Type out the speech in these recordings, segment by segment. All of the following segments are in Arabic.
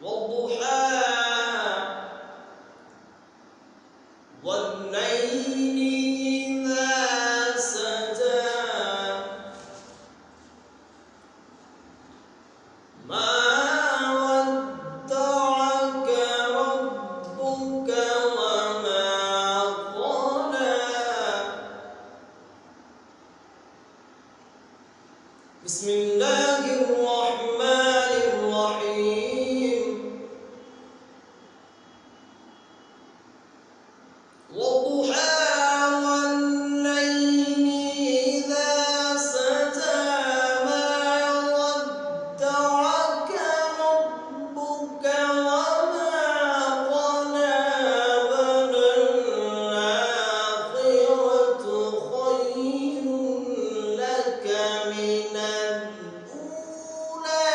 والضحى والليل إذا سجى ما ودعك ربك وما قلى. بسم الله الرحمن الرحيم. والضحى والليل إذا سجى ما ودعك ربك وما قلى. وللآخرة خير لك من الأولى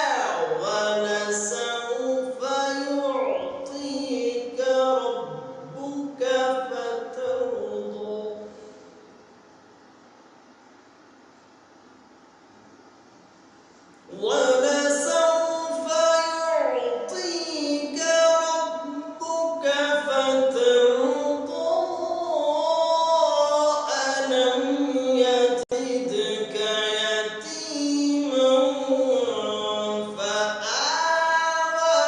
ولسوف يعطيك ربك فترضى. ولسوف يعطيك ربك فترضى. ألم يجدك يتيما فآوى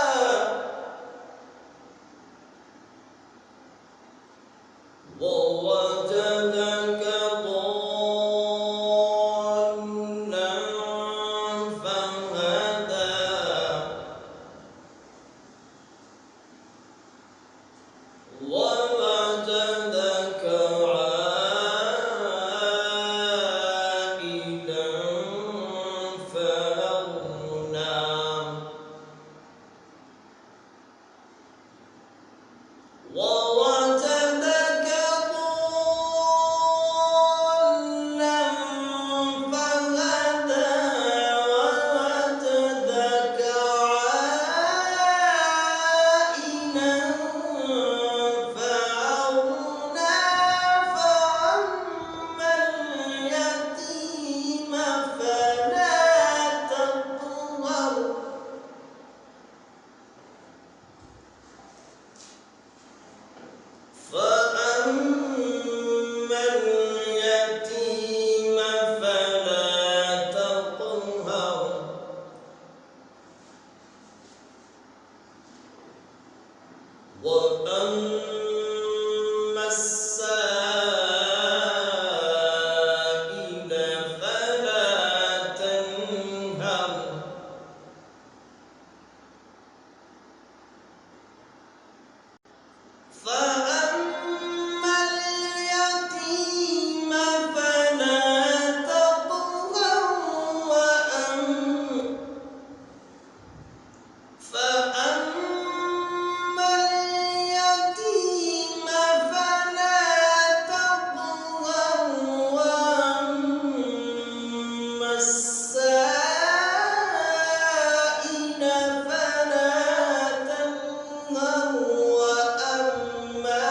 ووجدك ضالا فهدى ووجدك عائلا فأغنى ووجدك ضالا فهدى ووجدك عائلا فأغنى. فأما اليتيم فلا تقهر فأما اليتيم فلا تقهر. وأما السائل فلا تنهر. فأما اليتيم فلا تقهر. فأما اليتيم فلا تقهر. وأما السائل فلا تنهر. وأما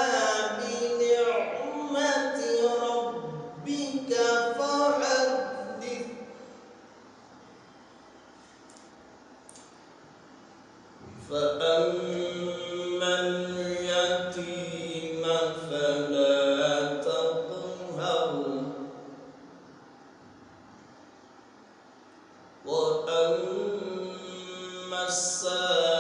بنعمة ربك فحدث. فأما اليتيم فلا تقهر. وأما السائل